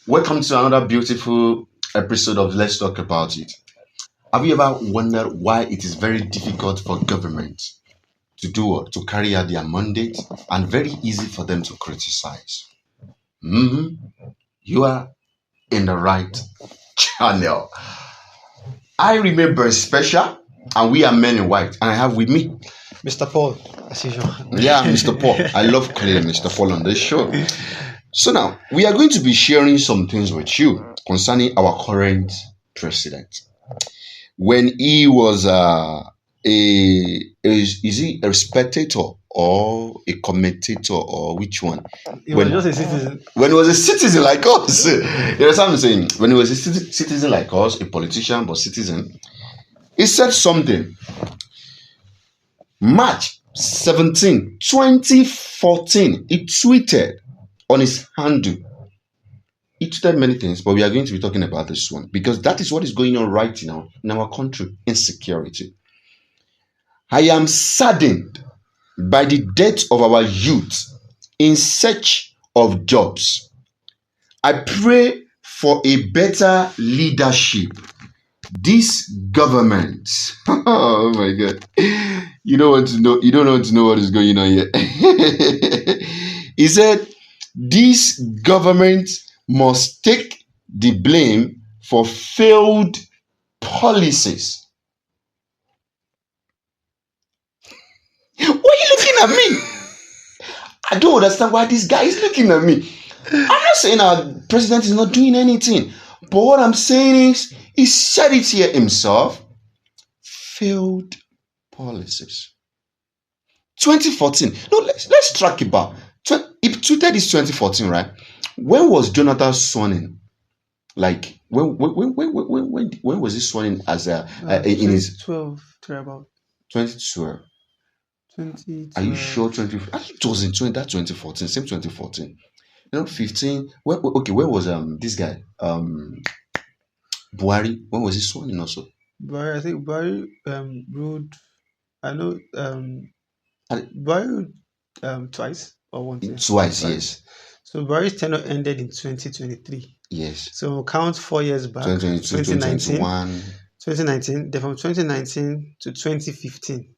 Welcome to another beautiful episode of Let's Talk About It. Have you ever wondered why it is very difficult for government to do what? To carry out their mandate and very easy for them to criticize? Mhm. You are in the right channel. I remain very special and we are men in white and I have with me, Mr. Paul, as usual. yeah, Mr. Paul. I love calling Mr. Paul on this show. So now we are going to be sharing some things with you concerning our current president. When he was is he a spectator or a commentator or which one? He was When just a citizen. when he was a citizen like us, you know what I'm saying? When he was a citizen like us, a politician but citizen, he said something. March 17, 2014, he tweeted on his handle. He tweeted many things, but we are going to be talking about this one because that is what is going on right now in our country: insecurity. I am saddened by the death of our youth in search of jobs. I pray for a better leadership. This government, oh my god, you don't want to know, you don't want to know what is going on here. He said, this government must take the blame for failed policies. Why are you looking at me? I don't understand why this guy is looking at me. I'm not saying our president is not doing anything, but what I'm saying is he said it here himself. Failed policies. 2014. No, let's track it back. He tweeted this 2014, right? When was Jonathan sworn in? Like when was he sworn in as in his 12, about 2012? 2012. Are you sure 20? I think it was in 2014, same 2014. 15. When was this guy Buhari? When was he sworn in also? Barry, I think Barry ruled. I know And Barry ruled twice or once. twice, yes. So Barry's tenure ended in 2023. Yes. So count 4 years back. 2022, 2021. 2019. Then from 2019 to 2015.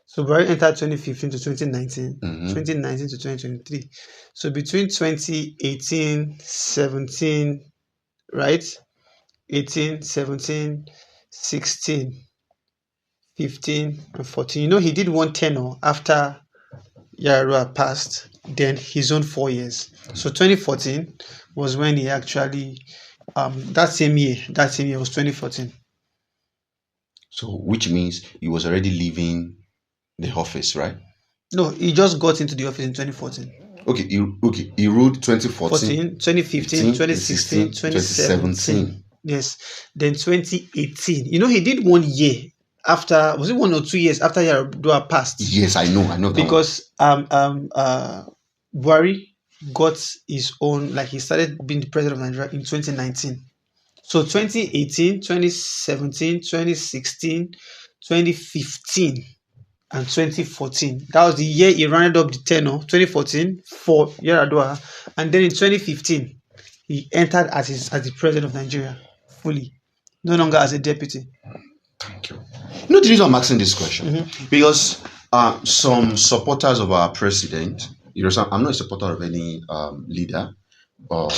So Barry entered 2015 to 2019, 2019 to 2023. So between 2018, 17, right? 18, 17, 16, 15, and 14. You know, he did one tenure after Yar'Adua passed, then his own 4 years. So 2014 was when he actually, that same year was 2014. So which means he was already leaving the office, right? No, he just got into the office in 2014. He ruled 2014, 2015, 2016, 2017. Yes. Then 2018. You know, he did 1 year after, was it 1 or 2 years after Yar'Adua passed? Yes, I know that because Buhari got his own, like he started being the president of Nigeria in 2019. So 2018, 2017, 2016, 2015, and 2014. That was the year he rounded up the tenure, 2014, for Yar'Adua. And then in 2015, he entered as the president of Nigeria fully, no longer as a deputy. Thank you. You know the reason I'm asking this question? Because some supporters of our president, you know, I'm not a supporter of any leader or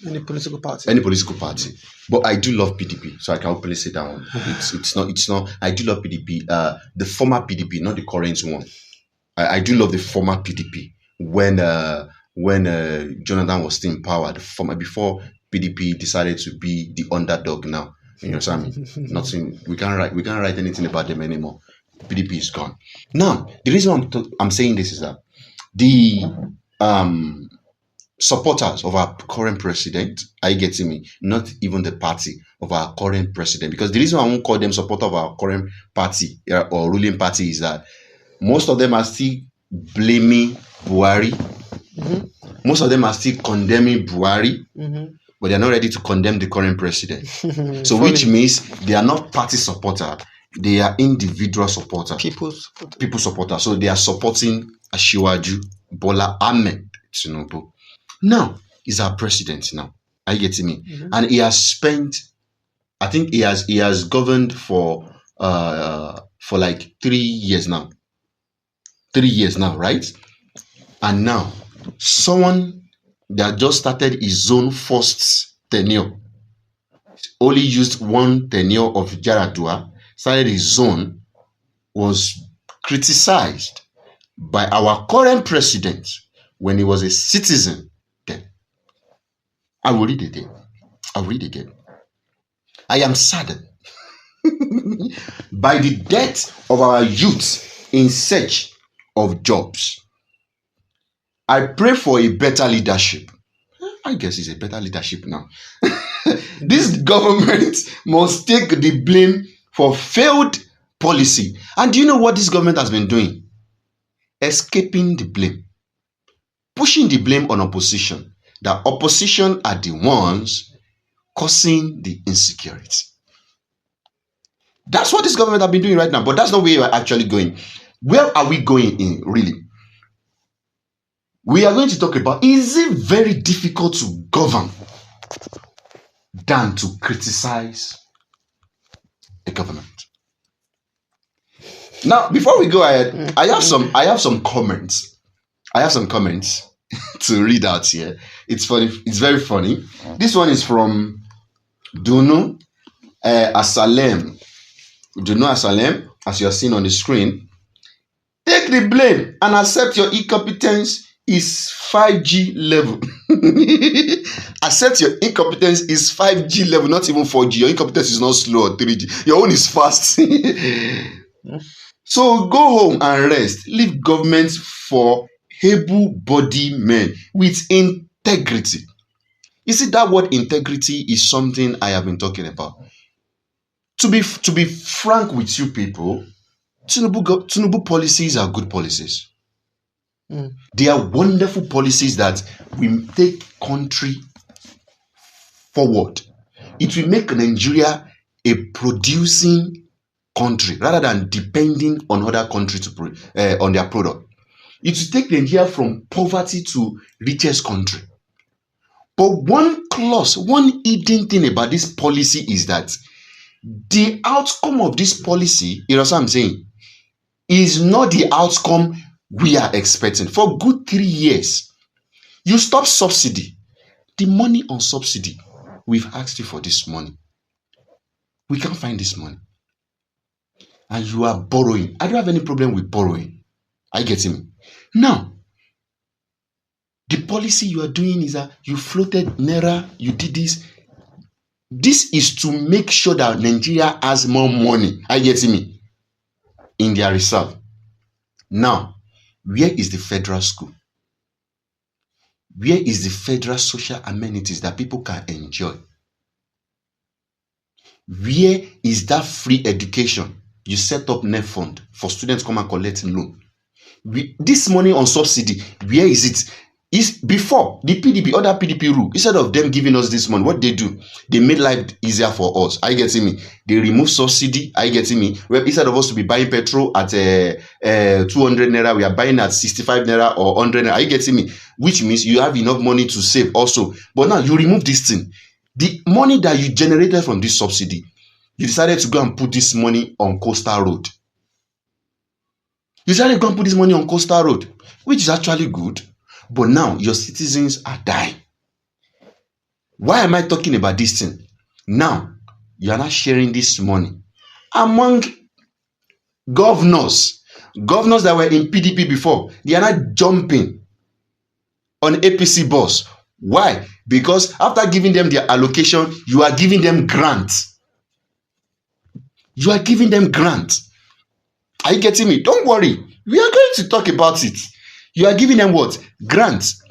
any political party. But I do love PDP, so I can openly say that one. It's not. I do love PDP. The former PDP, not the current one. I do love the former PDP when Jonathan was still in power. The former, before PDP decided to be the underdog now. You know what I mean? Nothing. We can't write anything about them anymore. PDP is gone. Now, the reason I'm saying this is that the supporters of our current president, are you getting me? Not even the party of our current president. Because the reason I won't call them supporter of our current party or ruling party is that most of them are still blaming Buhari. Most of them are still condemning Buhari. But they are not ready to condemn the current president. So which means they are not party supporter. They are individual supporters. People supporter. So they are supporting Asiwaju Bola Ahmed Tinubu. Now, he's our president now. Are you getting me? And he has spent, I think he has governed for like 3 years now. 3 years now, right? And now someone that just started his own first tenure, only used one tenure of Yaradua, started his own, was criticized by our current president when he was a citizen then. I will read it again. I'll read again. I am saddened by the death of our youth in search of jobs. I pray for a better leadership. I guess it's a better leadership now. This government must take the blame for failed policy. And do you know what this government has been doing? Escaping the blame. Pushing the blame on opposition. The opposition are the ones causing the insecurity. That's what this government have been doing right now. But that's not where we are actually going. Where are we going in, really? We are going to talk about, is it very difficult to govern than to criticize the government? Now, before we go ahead, I have some comments. I have some comments to read out here. It's funny. It's very funny. This one is from Dunu Asalem. Dunu Asalem, as you are seeing on the screen. Take the blame and accept your incompetence is 5G level. Accept your incompetence is 5G level, not even 4G. Your incompetence is not slow or 3G. Your own is fast. So go home and rest. Leave government for able-bodied men with integrity. You see, that word integrity is something I have been talking about. To be frank with you people, Tinubu policies are good policies. They are wonderful policies that will take country forward. It will make Nigeria a producing country rather than depending on other countries on their product. It will take Nigeria from poverty to richest country. But one clause, one hidden thing about this policy is that the outcome of this policy, you know what I'm saying, is not the outcome we are expecting. For good 3 years, you stop subsidy. The money on subsidy, we've asked you for this money. We can't find this money. And you are borrowing. I don't have any problem with borrowing. I get him. Now, the policy you are doing is that you floated Naira, you did this. This is to make sure that Nigeria has more money. I get me in their reserve. Now, where is the federal school? Where is the federal social amenities that people can enjoy? Where is that free education? You set up net fund for students to come and collect loan. This money on subsidy, where is it? Is before the PDP, other PDP rule, instead of them giving us this money, what they do, they made life easier for us. Are you getting me? They remove subsidy. Are you getting me? Well, instead of us to be buying petrol at 200 naira, we are buying at 65 naira or 100 naira. Are you getting me? Which means you have enough money to save also. But now you remove this thing. The money that you generated from this subsidy, you decided to go and put this money on Coastal Road. You decided to go and put this money on Coastal Road, which is actually good. But now your citizens are dying. Why am I talking about this thing? Now, you are not sharing this money among governors that were in PDP before. They are not jumping on APC bus. Why? Because after giving them their allocation, you are giving them grants. You are giving them grants. Are you getting me? Don't worry. We are going to talk about it. You are giving them what? Grants.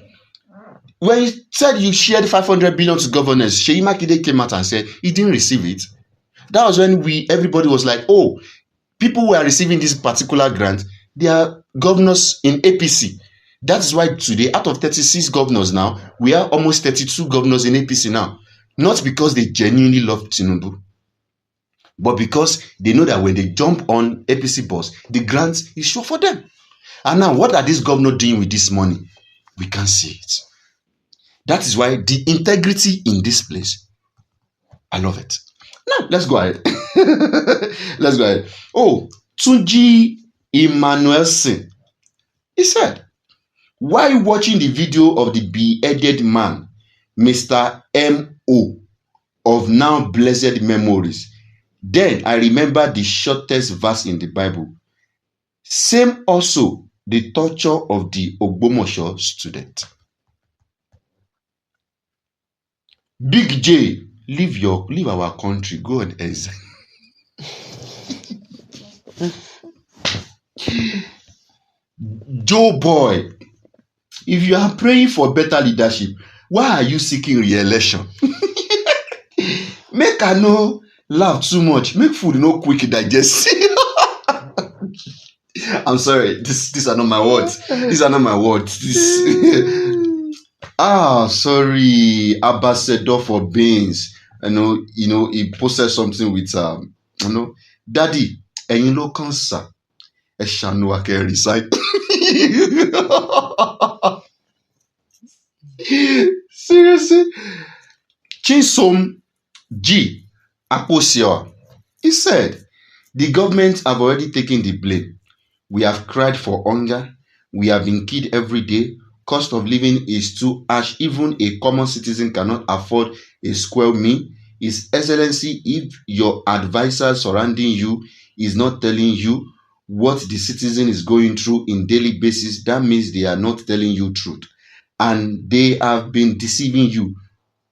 When you said you shared 500 billion to governors, Seyi Makinde came out and said he didn't receive it. That was when everybody was like, oh, people who are receiving this particular grant, they are governors in APC. That's why today, out of 36 governors now, we are almost 32 governors in APC now. Not because they genuinely love Tinubu, but because they know that when they jump on APC bus, the grant is sure for them. And now, what are these governors doing with this money? We can't see it. That is why the integrity in this place, I love it. Now, let's go ahead. Let's go ahead. Oh, Tunji Emmanuelson. He said, while watching the video of the beheaded man, Mr. M.O. of now blessed memories, then I remember the shortest verse in the Bible. Same also the torture of the Ogbomosho student. Big J, leave our country, go and exile. Joe Boy, if you are praying for better leadership, why are you seeking re-election? Make I no laugh too much. Make food no quick digest. I'm sorry. These are not my words. These are not my words. Sorry. Ambassador for beans. He posted something with Daddy, ẹ̀yin ló kàn sà. Ẹ ṣàánú wa kẹ́ resign. Seriously? Chinsom G. Aposio. He said, the government have already taken the blame. We have cried for hunger. We have been killed every day. Cost of living is too harsh. Even a common citizen cannot afford a square meal. His Excellency, if your advisor surrounding you is not telling you what the citizen is going through in daily basis, that means they are not telling you truth. And they have been deceiving you.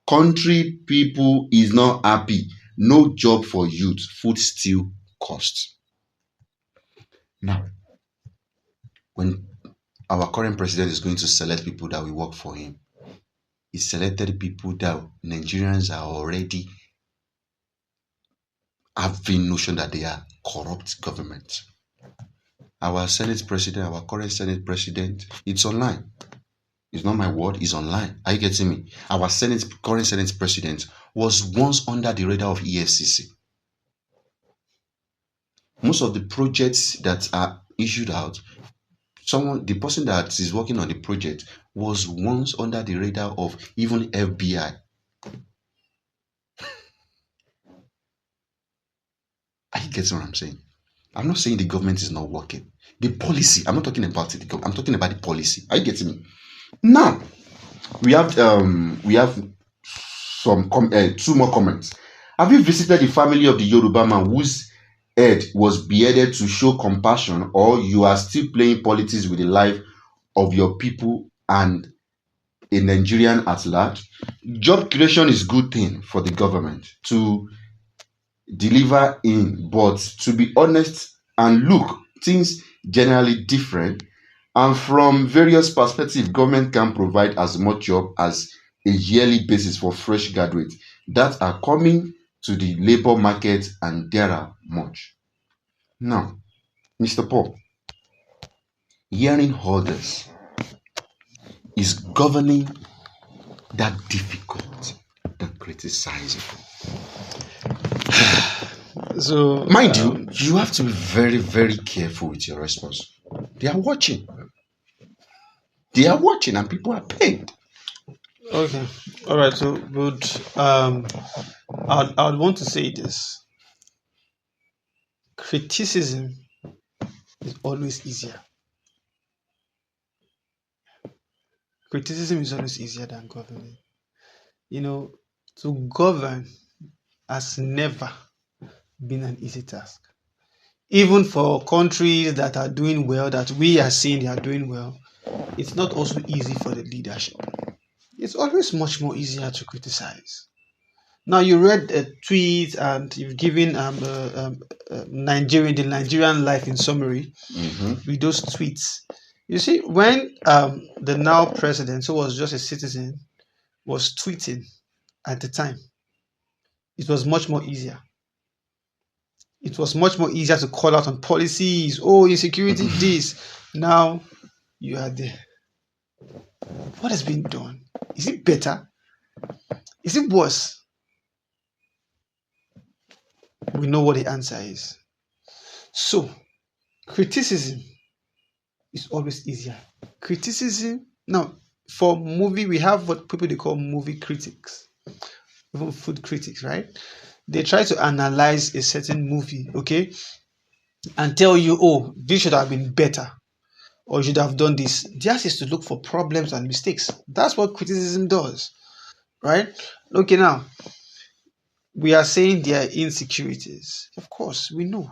Country people is not happy. No job for youth. Food still costs. Now, when our current president is going to select people that will work for him, he selected people that Nigerians are already having notion that they are corrupt government. Our Senate president, our current Senate president, it's online. It's not my word, it's online. Are you getting me? Our current Senate president was once under the radar of EFCC. Most of the projects that are issued out, the person that is working on the project was once under the radar of even FBI. Are you getting what I'm saying? I'm not saying the government is not working. The policy, I'm not talking about it. I'm talking about the policy. Are you getting me? Now, we have some two more comments. Have you visited the family of the Yoruba man whose head was beheaded to show compassion, or you are still playing politics with the life of your people and a Nigerian at large? Job creation is a good thing for the government to deliver in, but to be honest and look, things generally different, and from various perspectives, government can provide as much job as a yearly basis for fresh graduates that are coming to the labor market, and there are much. Now, Mr. Paul, hearing all this, is governing that difficult and criticizable? So, mind you have to be very, very careful with your response. They are watching. They are watching, and people are paid. Okay, all right. So, but I'd want to say this: criticism is always easier. Criticism is always easier than governing. To govern has never been an easy task. Even for countries that are doing well, that we are seeing they are doing well, it's not also easy for the leadership. It's always much more easier to criticize. Now, you read a tweet and you've given the Nigerian life in summary with those tweets. You see, when the now president, who was just a citizen, was tweeting at the time, it was much more easier. It was much more easier to call out on policies. Oh, insecurity, this. Now, you are there. What has been done? Is it better? Is it worse? We know what the answer is. So, criticism is always easier. Criticism, now, for movie, we have what people they call movie critics, even food critics, right? They try to analyze a certain movie, okay, and tell you, oh, this should have been better, or you should have done this. Theirs is to look for problems and mistakes. That's what criticism does, right? Okay, now we are saying there are insecurities. Of course, we know,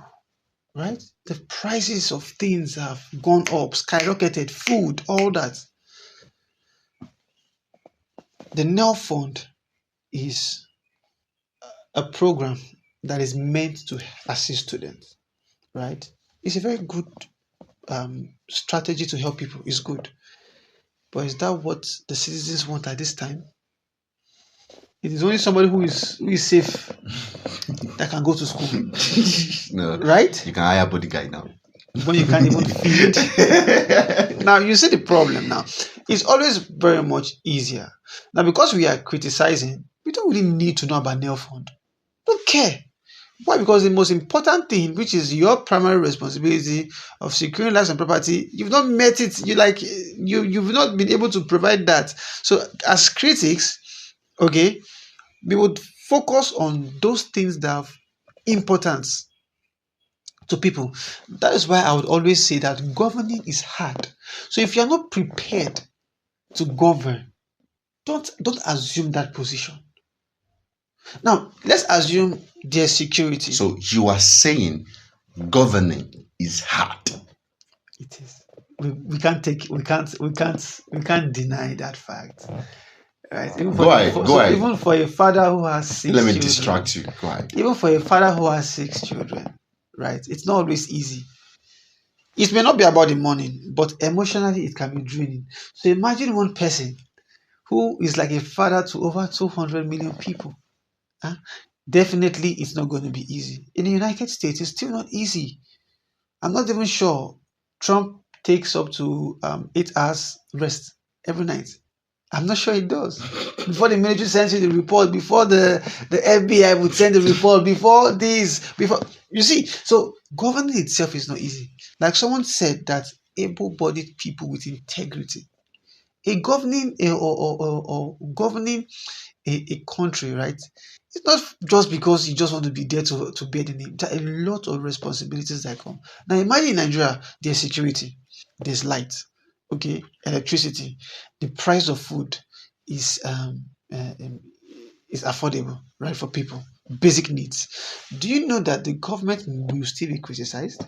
right? The prices of things have gone up, skyrocketed, food, all that. The NEL Fund is a program that is meant to assist students, right? It's a very good strategy to help people. It's good. But is that what the citizens want at this time? It is only somebody who is safe that can go to school. No, right? You can hire bodyguard now. When you can't even feed. Now you see the problem now. It's always very much easier. Now, because we are criticizing, we don't really need to know about NEL Fund. Don't care. Why? Because the most important thing, which is your primary responsibility of securing lives and property, you've not met it. You've not been able to provide that. So as critics, okay, we would focus on those things that have importance to people. That is why I would always say that governing is hard. So if you're not prepared to govern, don't assume that position. Now, let's assume there's security. So you are saying governing is hard. It is. We can't deny that fact. Right? Go ahead. Even for a father who has 6 Let me children, distract you. Go ahead. even for a father who has 6 children, right? It's not always easy. It may not be about the money, but emotionally it can be draining. So imagine one person who is like a father to over 200 million people. Huh? Definitely it's not going to be easy. In the United States, it's still not easy. I'm not even sure Trump takes up to 8 hours rest every night. I'm not sure it does. Before the military sends you the report, before the FBI would send the report, before you see, so governing itself is not easy. Like someone said, that able-bodied people with integrity, governing a country, right? It's not just because you just want to be there to bear the name. There are a lot of responsibilities that come. Now imagine in Nigeria, there's security, there's light, okay, electricity, the price of food is affordable, right, for people, basic needs. Do you know that the government will still be criticized?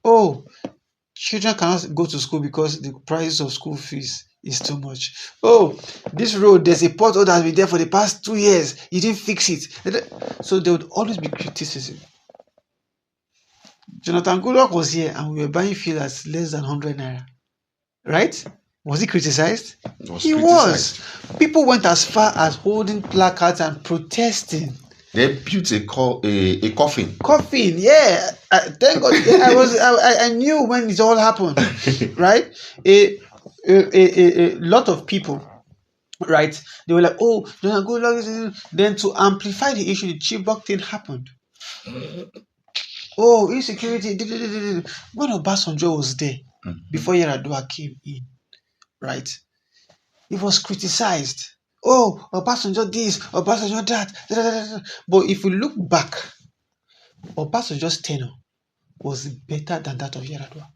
Oh, children cannot go to school because the price of school fees is too much. Oh, this road, there's a pothole that has been there for the past 2 years. You didn't fix it. So there would always be criticism. Jonathan Goodluck was here and we were buying fuel at less than 100 naira. Right? Was he criticized? He was. People went as far as holding placards and protesting. They built a coffin. Coffin, yeah. Thank God. I knew when it all happened, right? A lot of people, right? They were like, "Oh, Jonathan Goodluck." Then to amplify the issue, the Chibok thing happened. Oh, insecurity. When Obasanjo was there, before Yar'Adua came in, right? It was criticized. Oh, Obasanjo this, Obasanjo that. But if we look back, Obasanjo's tenure was better than that of Yar'Adua.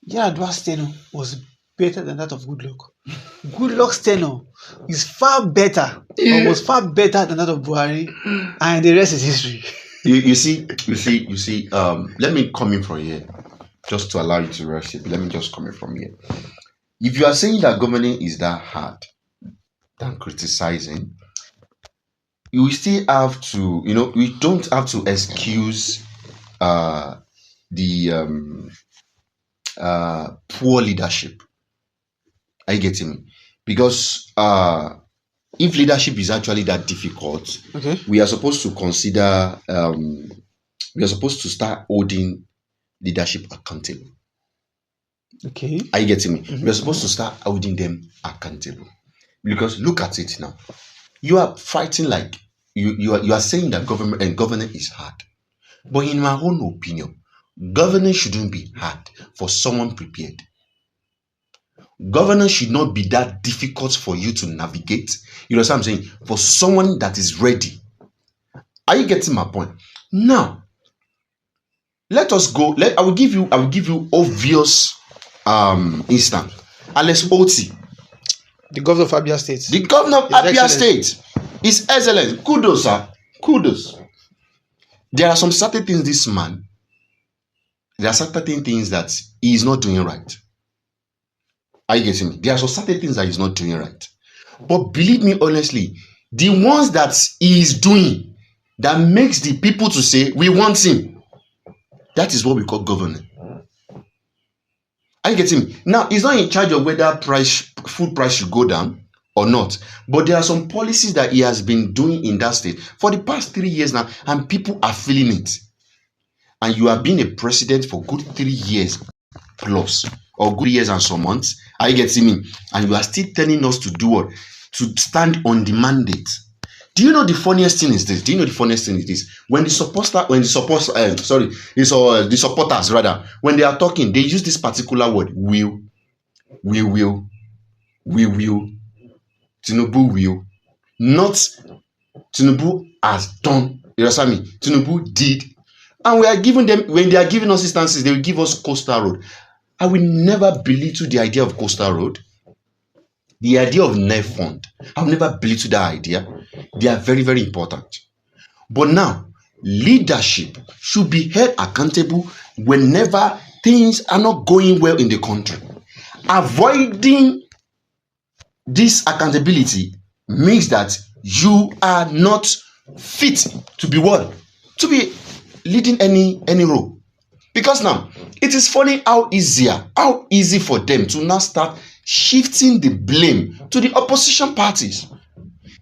Yar'Adua's tenure was better than that of Goodluck. Goodluck's tenure is far better, or was far better than that of Buhari, and the rest is history. You see. Let me come in from here, just to allow you to rush it. Let me just come in from here. If you are saying that governing is that hard than criticizing, you still have to, we don't have to excuse the poor leadership. Are you getting me? Because if leadership is actually that difficult, Okay. we are supposed to consider, we are supposed to start holding leadership accountable. Okay. Are you getting me? We are supposed to start holding them accountable. Because look at it now. You are fighting like you are saying that government and governing is hard. But in my own opinion, governing shouldn't be hard for someone prepared. Governance should not be that difficult for you to navigate. You know what I'm saying? For someone that is ready. Are you getting my point? Now, let us go. I will give you obvious instance. Alex Oti, The governor of Abia State. the governor of His Abia Excellency. State, is excellent. Kudos, sir. Kudos. There are some certain things there are certain things that he is not doing right. Are you getting me? There are some certain things that he's not doing right. But believe me honestly, the ones that he is doing that makes the people to say, we want him, that is what we call governing. Are you getting me? Now, he's not in charge of whether food price should go down or not. But there are some policies that he has been doing in that state for the past 3 years now, and people are feeling it. And you have been a president for good 3 years plus, or good years and some months. Are you getting me? And you are still telling us to do what? To stand on the mandate. Do you know the funniest thing is this? When the supporters rather, when they are talking, they use this particular word, will. Tinubu will. Not Tinubu has done. You understand me? Tinubu did. And we are giving them, when they are giving us instances, they will give us Coastal Road. I will never belittle the idea of Coastal Road. The idea of NEF fund, I'll never belittle that idea. They are very, very important. But now, leadership should be held accountable whenever things are not going well in the country. Avoiding this accountability means that you are not fit to be what? To be leading any role. Because now, it is funny how easy for them to now start shifting the blame to the opposition parties,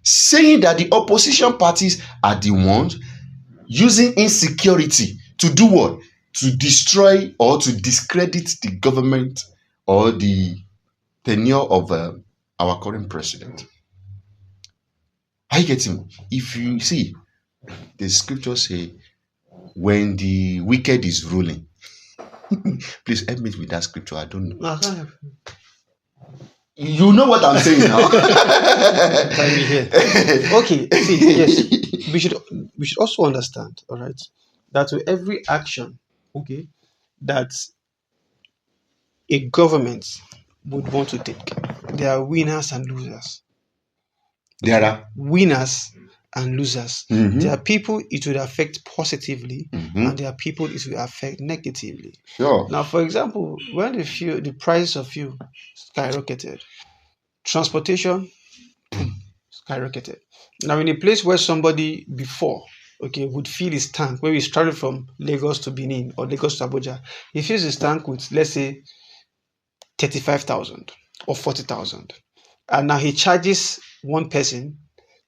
saying that the opposition parties are the ones using insecurity to do what? To destroy or to discredit the government or the tenure of our current president. Are you getting me? If you see, the scriptures say, when the wicked is ruling. Please help me with that scripture. I don't know. I can't help You know what I'm saying now. Can you hear? Okay, see, yes. We should also understand, all right, that with every action, okay, that a government would want to take, there are winners and losers. There are Winners and losers. Mhm. There are people it would affect positively, Mhm. and there are people it will affect negatively. Sure. Now, for example, when the price of fuel skyrocketed, transportation skyrocketed. Now, in a place where somebody before, okay, would fill his tank, where he's traveling from Lagos to Benin or Lagos to Abuja, he fills his tank with, let's say, 35,000 or 40,000, and now he charges one person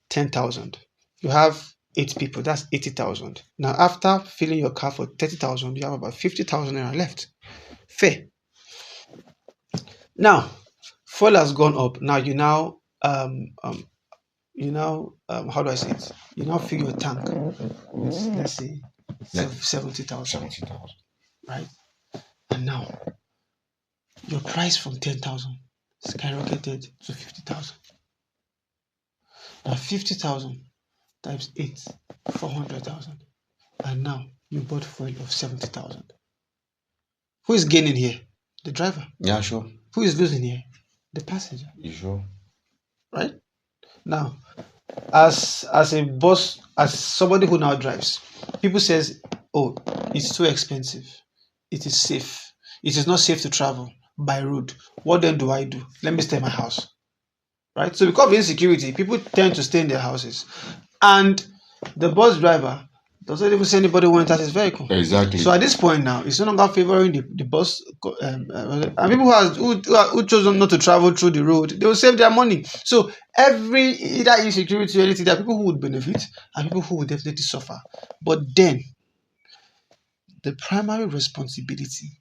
10,000. You have 8 people, that's 80,000. Now, after filling your car for 30,000, you have about 50,000 naira left. Fair. Now, fuel has gone up. Now how do I say it? You now fill your tank with, let's say, 70,000, 70,000. right? And now your price from 10,000 skyrocketed to 50,000. Now 50,000 times 8, 400,000. And now you bought fuel of 70,000. Who is gaining here? The driver. Yeah, sure. Who is losing here? The passenger. You sure? Right? Now, as a boss, as somebody who now drives, people says, oh, it's too expensive. It is safe. It is not safe to travel by road. What then do I do? Let me stay in my house. Right? So because of insecurity, people tend to stay in their houses. And the bus driver doesn't even see anybody who enters his vehicle. Exactly. So at this point now, it's no longer favoring the bus. And people who chose not to travel through the road, they will save their money. So either insecurity or anything, there are people who would benefit and people who would definitely suffer. But then, the primary responsibility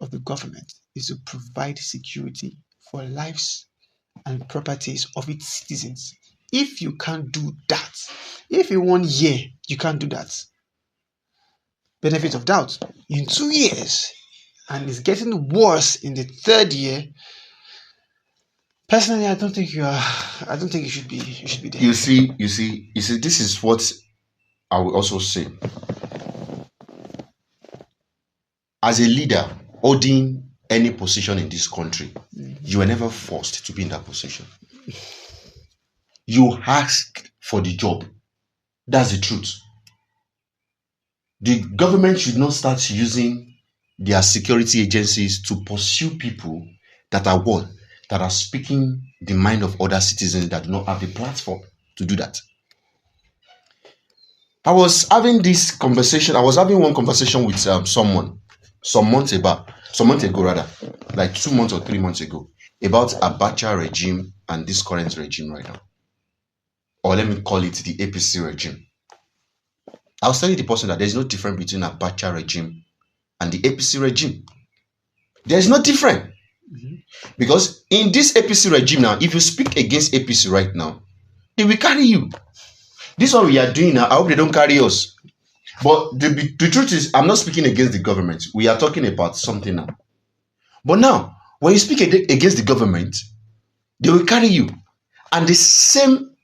of the government is to provide security for lives and properties of its citizens. If you can't do that, if in 1 year you can't do that, benefit of doubt, in 2 years, and it's getting worse in the 3rd year, Personally, I don't think you are. I don't think you should be. You should be there. You see. This is what I will also say. As a leader holding any position in this country, you were never forced to be in that position. You asked for the job. That's the truth. The government should not start using their security agencies to pursue people that are what? That are speaking the mind of other citizens that do not have the platform to do that. I was having one conversation with someone some months ago rather, like 2 months or 3 months ago, about Abacha regime and this current regime right now. Or let me call it the APC regime. I was telling the person that there's no difference between Abacha regime and the APC regime. There's no difference. Because in this APC regime now, if you speak against APC right now, they will carry you. This is what we are doing now. I hope they don't carry us. But the truth is, I'm not speaking against the government. We are talking about something now. But now, when you speak against the government, they will carry you. And the same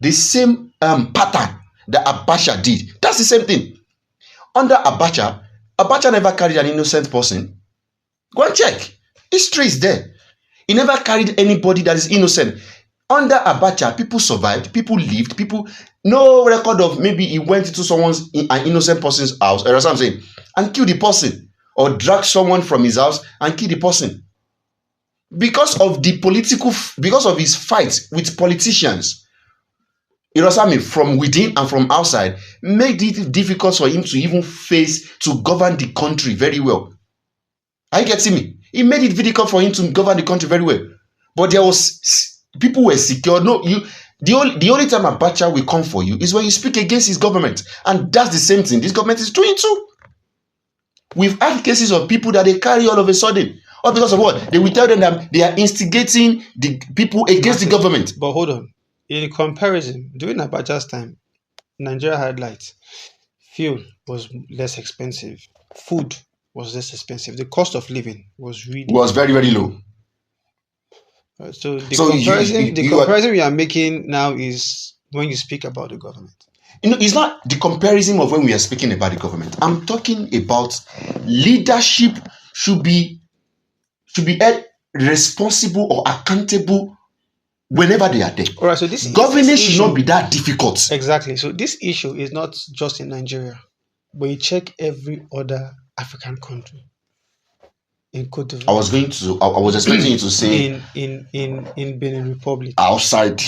pattern that Abacha did, that's the same thing. Under Abacha never carried an innocent person. Go and check. History is there. He never carried anybody that is innocent. Under Abacha, people survived, people lived, no record of maybe he went into an innocent person's house, or what I'm saying, and killed the person, or dragged someone from his house and killed the person. Because of his fight with politicians, you know what I mean, from within and from outside, made it difficult for him to govern the country very well. Are you getting me? It made it difficult for him to govern the country very well. But people were secure. No, the only time Abacha will come for you is when you speak against his government. And that's the same thing this government is doing too. We've had cases of people that they carry all of a sudden. Or because of what? They will tell them that they are instigating the people against the government. But hold on. In comparison, during Abacha's time, Nigeria had light. Fuel was less expensive. Food was less expensive. The cost of living was very, very low. So the comparison we are making now is when you speak about the government. It's not the comparison of when we are speaking about the government. I'm talking about leadership should be held responsible or accountable whenever they are there. All right, so this governance should not be that difficult. Exactly. So this issue is not just in Nigeria, but you check every other African country. In Cote d'Ivoire. I was expecting you to say in Benin Republic. Outside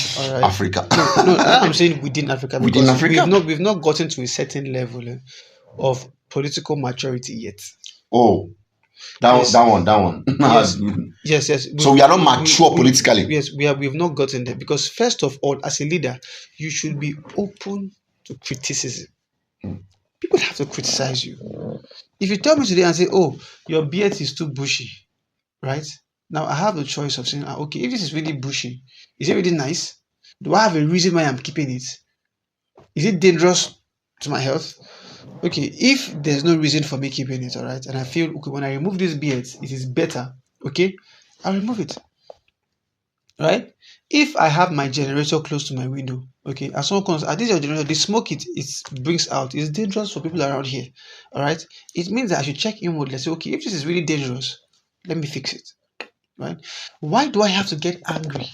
Africa. No, I'm saying within Africa. Within Africa? We've not gotten to a certain level of political maturity yet. Oh. That one. Yes. So we are not mature politically. Yes, we've not gotten there. Because first of all, as a leader, you should be open to criticism. People have to criticize you. If you tell me today and say, oh, your beard is too bushy, right? Now I have the choice of saying, okay, if this is really bushy, is it really nice? Do I have a reason why I'm keeping it? Is it dangerous to my health? Okay, if there's no reason for me keeping it, all right, and I feel, okay, when I remove this beard, it is better, okay, I'll remove it, right? If I have my generator close to my window, okay, as someone comes, this is your generator, the smoke it brings out is dangerous for people around here, all right? It means that I should check inward. Let's say, okay, if this is really dangerous, let me fix it, right? Why do I have to get angry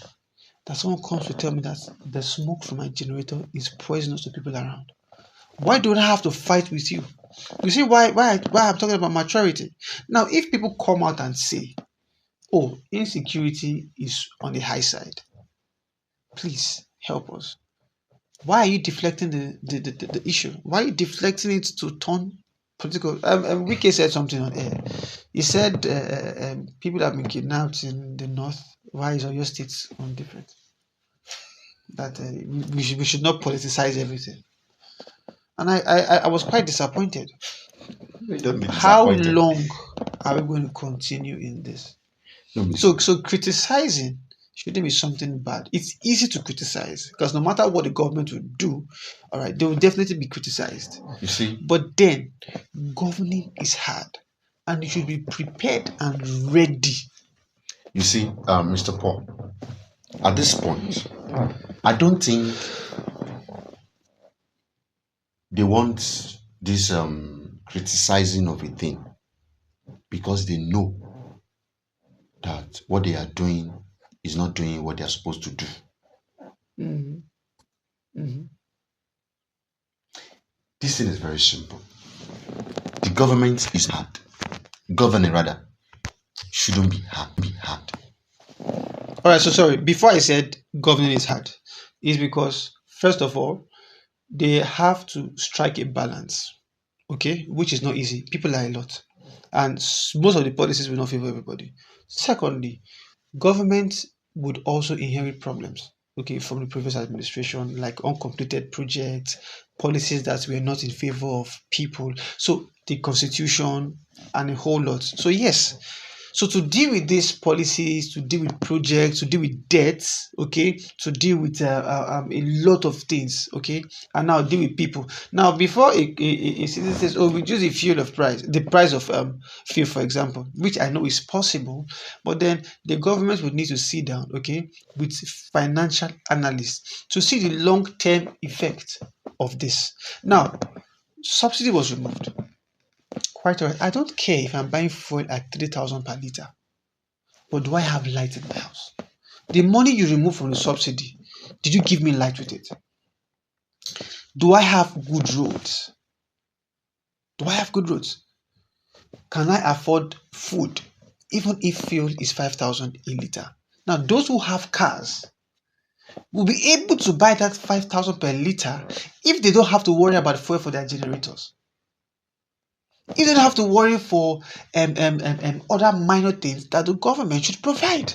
that someone comes to tell me that the smoke from my generator is poisonous to people around? Why do I have to fight with you? You see why I'm talking about maturity? Now, if people come out and say, oh, insecurity is on the high side, please help us. Why are you deflecting the issue? Why are you deflecting it to turn political? Wike said something on air. He said people have been kidnapped in the north. Why is your state on different? That we should not politicize everything. And I was quite disappointed. How long are we going to continue in this? So criticizing shouldn't be something bad. It's easy to criticize because no matter what the government will do, all right, they will definitely be criticized. You see? But then governing is hard and you should be prepared and ready. You see, Mr. Paul, At this point, I don't think they want this criticizing of a thing because they know that what they are doing is not doing what they are supposed to do. Mhm. Mhm. This thing is very simple. The government is hard. Governing rather shouldn't be hard. All right, so sorry. Before I said governing is hard, is because first of all, they have to strike a balance, okay, which is not easy. People are a lot, and most of the policies will not favor everybody. Secondly, government would also inherit problems, okay, from the previous administration, like uncompleted projects, policies that were not in favor of people. So the constitution and a whole lot. So yes, so to deal with these policies, to deal with projects, to deal with debts, okay, to deal with a lot of things, okay, and now deal with people. Now, before a citizen says, "Oh, reduce the price of fuel, for example," which I know is possible, but then the government would need to sit down, okay, with financial analysts to see the long-term effect of this. Now, subsidy was removed. Quite all right. I don't care if I'm buying fuel at 3,000 per litre, but do I have light in my house? The money you remove from the subsidy, did you give me light with it? Do I have good roads? Do I have good roads? Can I afford food even if fuel is 5,000 a litre? Now, those who have cars will be able to buy that 5,000 per litre if they don't have to worry about fuel for their generators. If they don't have to worry for other minor things that the government should provide.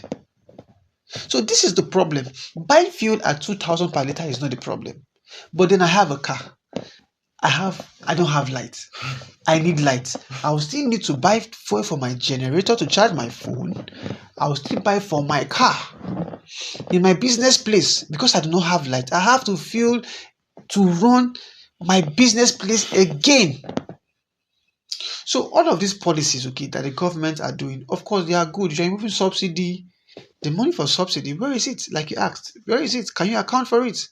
So this is the problem. Buying fuel at 2,000 per litre is not the problem. But then I have a car. I don't have light. I need light. I will still need to buy fuel for my generator to charge my phone. I will still buy for my car. In my business place, because I do not have light, I have to fuel to run my business place again. So all of these policies, okay, that the government are doing, of course, they are good. You're removing subsidy. The money for subsidy, where is it? Like you asked, where is it? Can you account for it? Is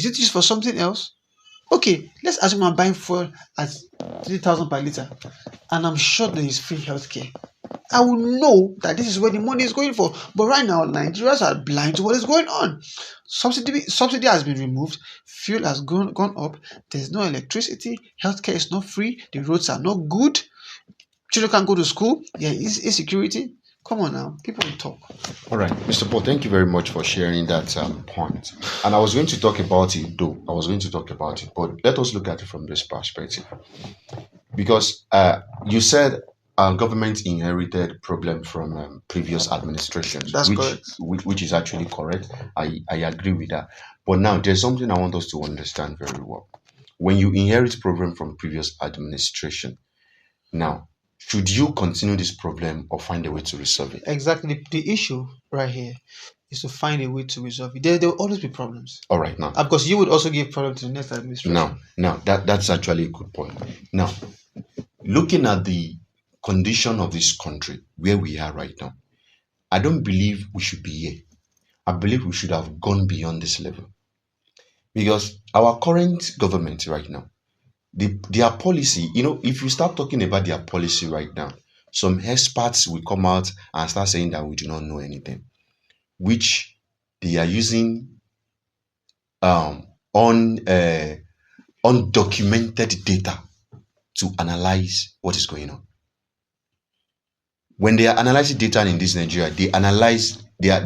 it used for something else? Okay, let's assume I'm buying fuel at 3,000 per litre and I'm sure there is free healthcare. I will know that this is where the money is going for. But right now, Nigerians are blind to what is going on. Subsidy has been removed, fuel has gone up, there's no electricity, healthcare is not free, the roads are not good, children can't go to school, there is insecurity. Come on now, people will talk. All right, Mr. Paul, thank you very much for sharing that point. And I was going to talk about it, though. I was going to talk about it, but let us look at it from this perspective. Because you said our government inherited problem from previous administrations, That's correct. which is actually correct. I agree with that. But now there's something I want us to understand very well. When you inherit problem from previous administration, now should you continue this problem or find a way to resolve it? Exactly. The issue right here is to find a way to resolve it. There will always be problems. All right, now. Because you would also give problem to the next administration. Now that's actually a good point. Now, looking at the condition of this country where we are right now, I don't believe we should be here. I believe we should have gone beyond this level. Because our current government right now, their policy, if you start talking about their policy right now, some experts will come out and start saying that we do not know anything, which they are using undocumented data to analyze what is going on. When they are analyzing data in this Nigeria, they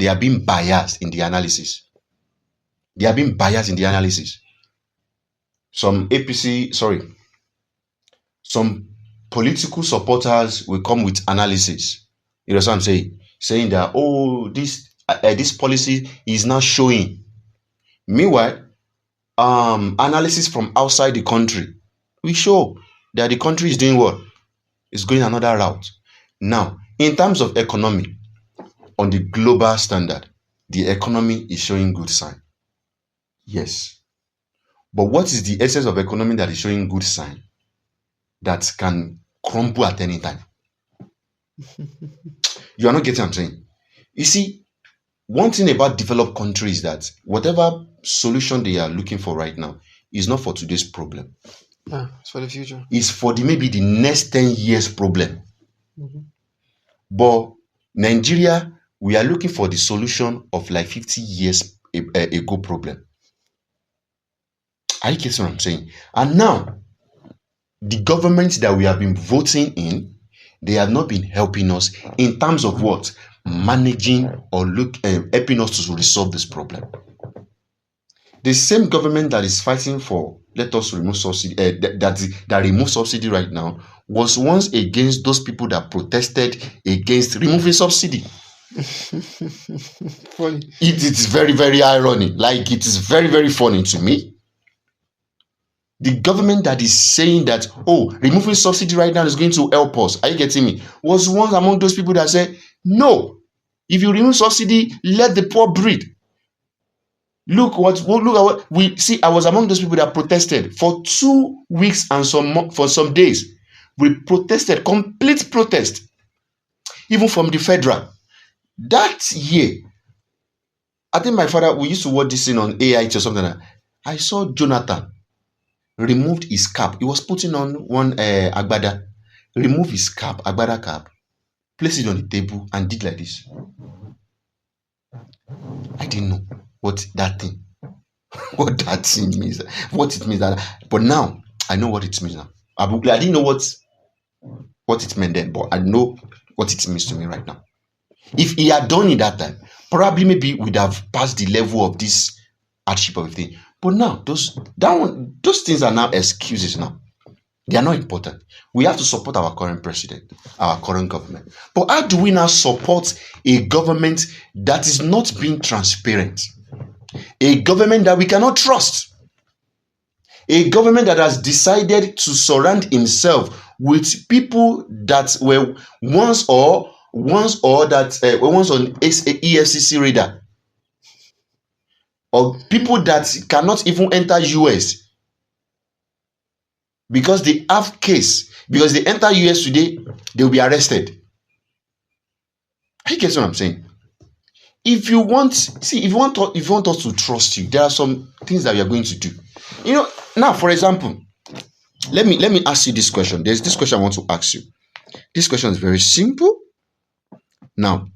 are being biased in the analysis. They are being biased in the analysis. Some political supporters will come with analysis. You know what I'm saying? Saying that, this policy is not showing. Meanwhile, analysis from outside the country will show that the country is doing what? It's going another route. Now, in terms of economy, on the global standard, the economy is showing good sign. Yes. But what is the essence of economy that is showing good sign that can crumble at any time? You are not getting what I'm saying. You see, one thing about developed countries is that whatever solution they are looking for right now is not for today's problem. It's for the future. It's for maybe the next 10 years problem. Mm-hmm. But Nigeria, we are looking for the solution of like 50 years ago problem. Are you getting what I'm saying? And now, the government that we have been voting in, they have not been helping us in terms of what? Managing or helping us to resolve this problem. The same government that is fighting for let us remove subsidy, that remove subsidy right now, was once against those people that protested against removing subsidy. Funny. It is very, very ironic. Like, it is very, very funny to me. The government that is saying that, oh, removing subsidy right now is going to help us, are you getting me, was once among those people that said, no, if you remove subsidy, let the poor breathe. Look at what we see. I was among those people that protested for 2 weeks and for some days. We protested, complete protest, even from the federal. That year, I think my father, we used to watch this thing on AIT or something like that. I saw Jonathan removed his cap. He was putting on one agbada, remove his cap, agbada cap, place it on the table and did like this. I didn't know what that thing means, what it means. But now I know what it means now. I didn't know what it meant then, but I know what it means to me right now. If he had done it that time, probably maybe we'd have passed the level of this hardship of thing. But now those things are now excuses now. They are not important. We have to support our current president, our current government. But how do we now support a government that is not being transparent? A government that we cannot trust? A government that has decided to surround himself with people that were once on EFCC radar, or people that cannot even enter US because they have case, because they enter US today, they will be arrested. You get what I'm saying? If you want us to trust you, there are some things that we are going to do. Now, for example, let me ask you this question. There's this question I want to ask you. This question is very simple. Now,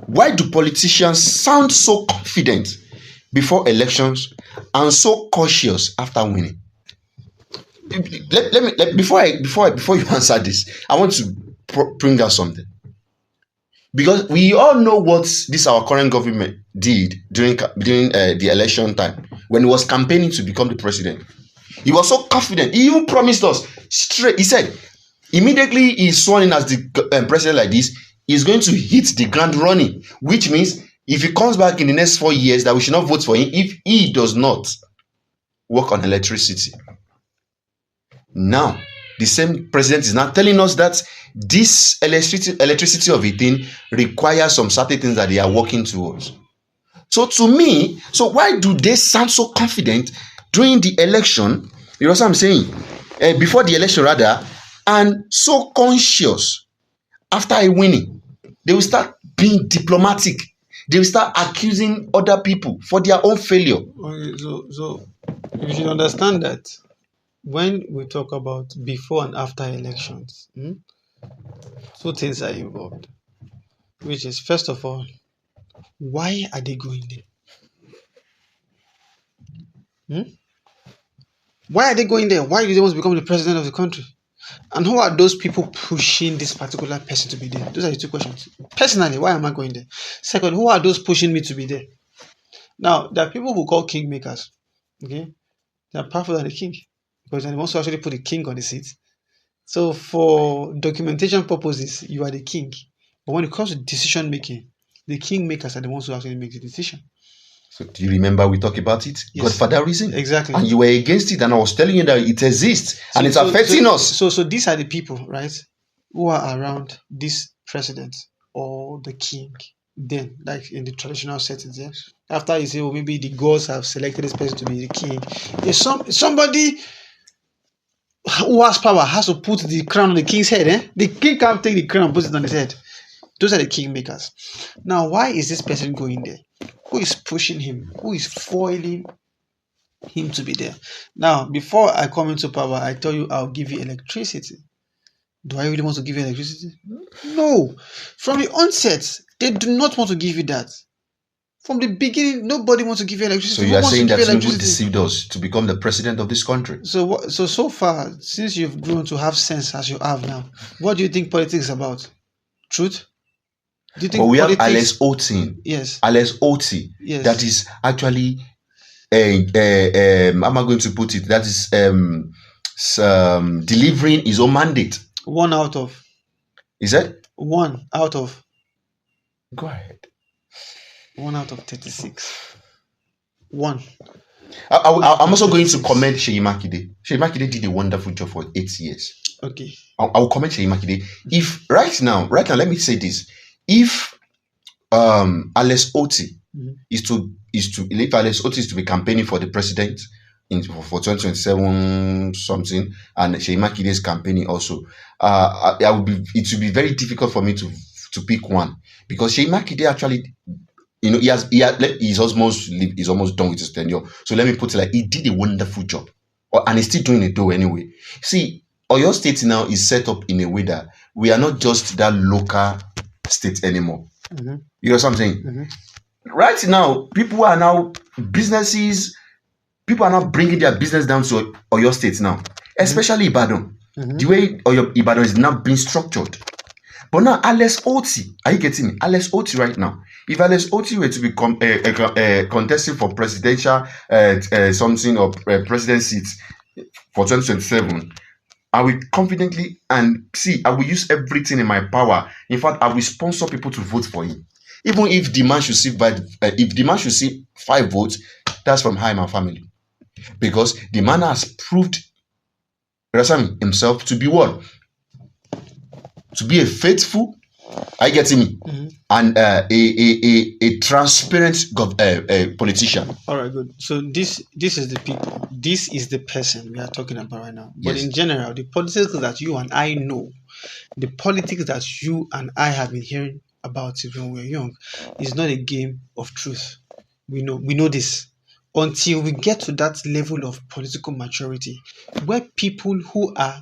why do politicians sound so confident before elections and so cautious after winning? Before you answer this, I want to bring out something, because we all know what our current government did during the election time when he was campaigning to become the president. He was so confident. He even promised us straight. He said immediately he's sworn in as the president like this, he's going to hit the ground running, which means if he comes back in the next 4 years, that we should not vote for him if he does not work on electricity. Now, the same president is now telling us that this electricity of a thing requires some certain things that they are working towards. So to me, why do they sound so confident during the election? You know what I'm saying? Before the election rather, and so conscious after a winning. They will start being diplomatic. They will start accusing other people for their own failure. Okay, so you should understand that when we talk about before and after elections, 2 things are involved, which is, first of all, why are they going there? Why are they going there? Why do they want to become the president of the country? And who are those people pushing this particular person to be there? Those are the 2 questions. Personally, why am I going there? Second, who are those pushing me to be there? Now, there are people who call kingmakers. Okay, they are powerful than the king, because they want to actually put the king on the seat. So for documentation purposes, you are the king. But when it comes to decision making, the kingmakers are the ones who actually make the decision. So do you remember we talked about it? Yes. Godfatherism. Exactly. And you were against it, and I was telling you that it exists and it's affecting us. So these are the people, right, who are around this president or the king. Then, like in the traditional settings, yeah? After you say, oh, maybe the gods have selected this person to be the king, if somebody who has power has to put the crown on the king's head. The king can't take the crown and put it on his head. Those are the kingmakers. Now, why is this person going there? Who is pushing him? Who is foiling him to be there? Now, before I come into power, I tell you I'll give you electricity. Do I really want to give you electricity? No. From the onset, they do not want to give you that. From the beginning, nobody wants to give you electricity. So you are saying that Tinubu deceived us to become the president of this country? So far, since you've grown to have sense as you have now, what do you think politics is about? Truth? Do you think we have Alex Otti. Yes. Alex Otti. Yes. That is actually, how am I going to put it? That is delivering his own mandate. 1 out of. Is that? 1 out of. Go ahead. 1 out of 36. 1. I'm also going to commend Seyi Makinde. Seyi Makinde did a wonderful job for 8 years. Okay. I will comment Seyi Makinde. If right now, let me say this: if Alex Otti if Alex Otti is to be campaigning for the president for 2027 something, and Seyi Makinde is campaigning also, it will be very difficult for me to pick one, because Seyi Makinde actually, he's almost done with his tenure. So let me put it like, he did a wonderful job, and he's still doing it though anyway. See, Oyo State now is set up in a way that we are not just that local state anymore. Mm-hmm. You know what I'm saying? Mm-hmm. Right now, people are now bringing their business down to Oyo State now, especially Ibadan. Mm-hmm. The way Ibadan is now being structured. But now, Alex Otti, are you getting me? Alex Otti right now. If Alex Otti were to become contesting for presidential something or president seats for 2027, I will confidently I will use everything in my power. In fact, I will sponsor people to vote for him. Even if the man should see 5 votes, that's from him and family. Because the man has proved himself to be what? To be a faithful, are you getting me? Mm-hmm. And a transparent politician. All right, good. So this is the people. This is the person we are talking about right now. But Yes. in general, the politics that you and I know, the politics that you and I have been hearing about it when we were young, is not a game of truth. We know this. Until we get to that level of political maturity, where people who are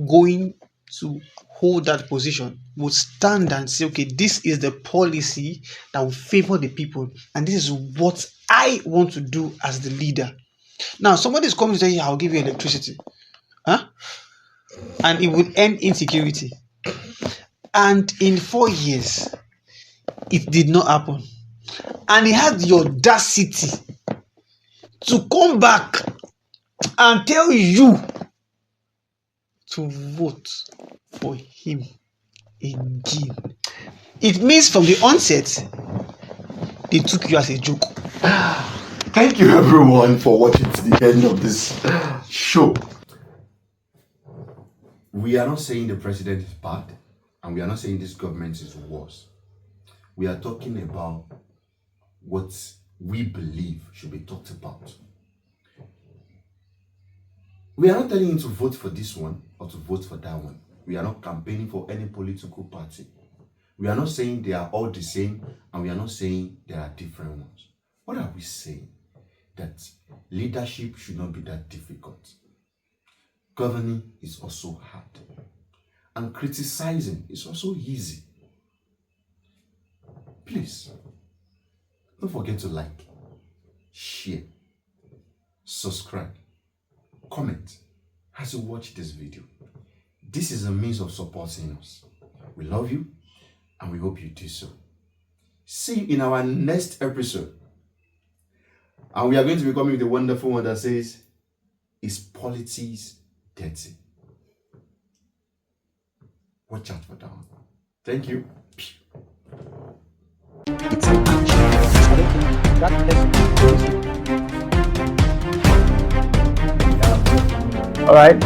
going to hold that position will stand and say, okay, this is the policy that will favor the people, and this is what I want to do as the leader. Now, somebody is coming to say, I'll give you electricity. Huh? And it will end insecurity. And in 4 years, it did not happen. And he had the audacity to come back and tell you to vote for him again. It means from the onset, they took you as a joke. Thank you everyone for watching to the end of this show. We are not saying the president is bad, and we are not saying this government is worse. We are talking about what we believe should be talked about. We are not telling you to vote for this one or to vote for that one. We are not campaigning for any political party. We are not saying they are all the same, and we are not saying there are different ones. What are we saying? That leadership should not be that difficult. Governing is also hard. And criticizing is also easy. Please, don't forget to like, share, subscribe, comment as you watch this video. This is a means of supporting us. We love you, and we hope you do so. See you in our next episode. And we are going to be coming with a wonderful one that says, is politics dirty? Watch out for that one. Thank you. It's an action. That person. All right.